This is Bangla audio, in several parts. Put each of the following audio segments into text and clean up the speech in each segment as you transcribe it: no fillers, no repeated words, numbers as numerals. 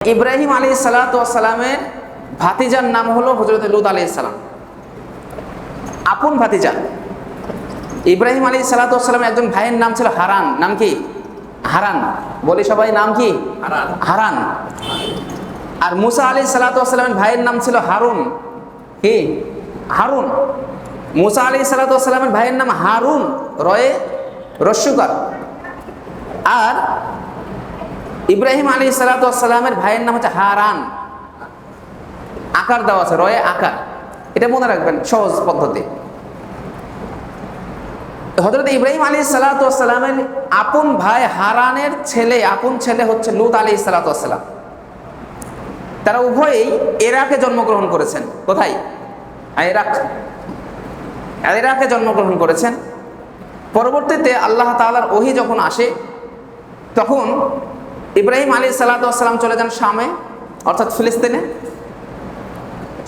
ইব্রাহিম আলাইহিসসালামের ভাতিজার নাম হলো হযরত লূত আলাইহিসসালাম, আপন ভাতিজা। ইব্রাহিম আলাইহিসসালামের একজন ভাইয়ের নাম ছিল হারান। নাম কি? হারান। বলি সবাই, নাম কি? হারান। আর মুসা আলাইহিসসালামের ভাইয়ের নাম ছিল হারুন। কি? হারুন। মুসা আলাইহিসসালামের ভাইয়ের নাম হারুন, রয়ে রস্যকার। আর ইব্রাহিম আলাইহিসসালামের ভাইয়ের নাম হচ্ছে হারান, আকার দেওয়া আছে, রয়ে আকার। এটা মনে রাখবেন, সহজ পদ্ধতি। হযরত ইব্রাহিম আলাইহিসসালামের আপন ভাই হারানের আপন ছেলে হচ্ছে লূত আলাইহিসসালাম। তারা উভয়েই ইরাকে জন্মগ্রহণ করেছেন। কোথায়? ইরাকে জন্মগ্রহণ করেছেন। পরবর্তীতে আল্লাহ তাআলার ওহী যখন আসে, তখন ইব্রাহিম আলাইহিসসালাম চলে যান শামে, অর্থাৎ ফিলিস্তিনে।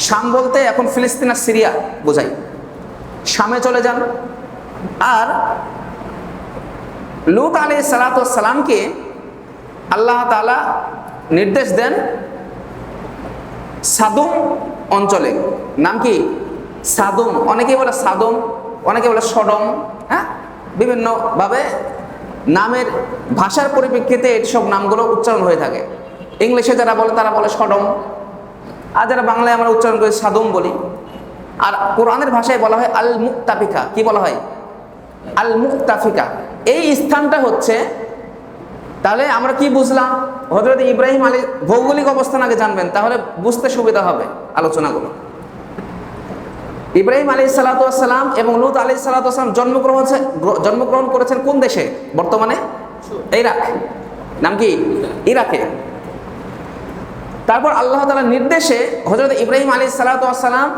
শাম বলতে এখন ফিলিস্তিন আর সিরিয়া বোঝায়। শামে চলে যান। আর লূত আলাইহিসসালামকে আল্লাহ তাআলা নির্দেশ দেন সাদুম অঞ্চলে। নাম কি? সাদুম। অনেকেই বলে সাদম, অনেকে বলে সডম। হ্যাঁ, বিভিন্নভাবে নামের ভাষার পরিপ্রেক্ষিতে এইসব নামগুলো উচ্চারণ হয়ে থাকে। ইংলিশে যারা বলে তারা বলে সডম, আর যারা বাংলায় আমরা উচ্চারণ করি সাদম বলি। আর কোরআনের ভাষায় বলা হয় আল মুক্তাফিকা। কি বলা হয়? আল মুক্তাফিকা। এই স্থানটা হচ্ছে, তাহলে আমরা কি বুঝলাম? হযরত ইব্রাহিম ভৌগোলিক অবস্থান আগে জানবেন, তাহলে বুঝতে সুবিধা হবে আলোচনাগুলো। ইব্রাহিম আলাইহিসসালাম এবং লূত আলাইহিসসালাম জন্মগ্রহণ করেছেন কোন দেশে? বর্তমানে ইরাক। নাম কি? ইরাকে। তারপর আল্লাহ তাআলার নির্দেশে হযরত ইব্রাহিম আলাইহিসসালাম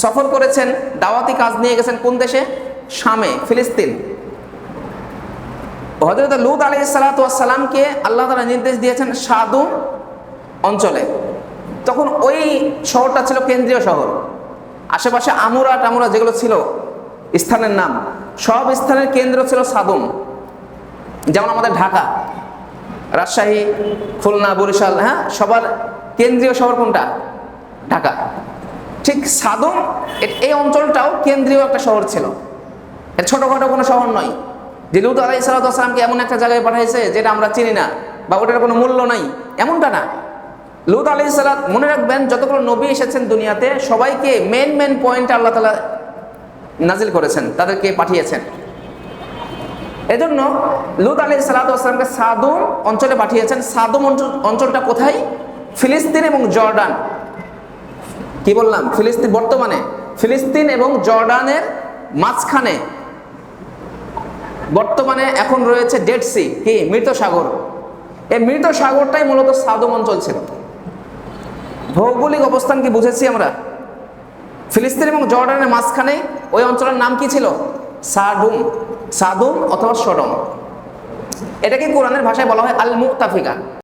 সফর করেছেন, দাওয়াতি কাজ নিয়ে গেছেন কোন দেশে? শামে, ফিলিস্তিন। হযরত লূত আলাইহিসসালামকে আল্লাহ তাআলা নির্দেশ দিয়েছেন সাদুম অঞ্চলে। তখন ওই শহরটা ছিল কেন্দ্রীয় শহর। আশেপাশে টামুরা যেগুলো ছিল স্থানের নাম, সব স্থানের কেন্দ্র ছিল সাদুম। যেমন আমাদের ঢাকা, রাজশাহী, খুলনা, বরিশাল, হ্যাঁ, সবার কেন্দ্রীয় শহর কোনটা? ঢাকা। ঠিক সাদুম, এই অঞ্চলটাও কেন্দ্রীয় একটা শহর ছিল। এর ছোটখাটো কোনো শহর নয় যে লূত আলাইহিসসালামকে এমন একটা জায়গায় পাঠাইছে যেটা আমরা চিনি না বা ওটার কোনো মূল্য নাই, এমনটা না। লূত আলাইহিসসালাম, মনে রাখবেন, যতগুলো নবী এসেছেন দুনিয়াতে সবাইকে মেন পয়েন্টে আল্লাহ তাআলা নাজিল করেছেন, তাদেরকে পাঠিয়েছেন। এজন্য লূত আলাইহিসসালামকে সাদুম অঞ্চলে পাঠিয়েছেন। সাদুম অঞ্চলটা কোথায়? ফিলিস্তিন এবং জর্ডান। কি বললাম? ফিলিস্তিন। বর্তমানে ফিলিস্তিন এবং জর্ডানের মাঝখানে বর্তমানে এখন রয়েছে ডেড সি, কি? মৃত সাগর। এই মৃত সাগরটাই মূলত সাদুম অঞ্চল ছিল। ভৌগোলিক অবস্থান কি বুঝেছি আমরা? ফিলিস্তিন এবং জর্ডানের মাঝখানে ওই অঞ্চলের নাম কি ছিল? সাদুম অথবা সডম। এটাকে কোরআনের ভাষায় বলা হয় আল মুক্তাফিকা।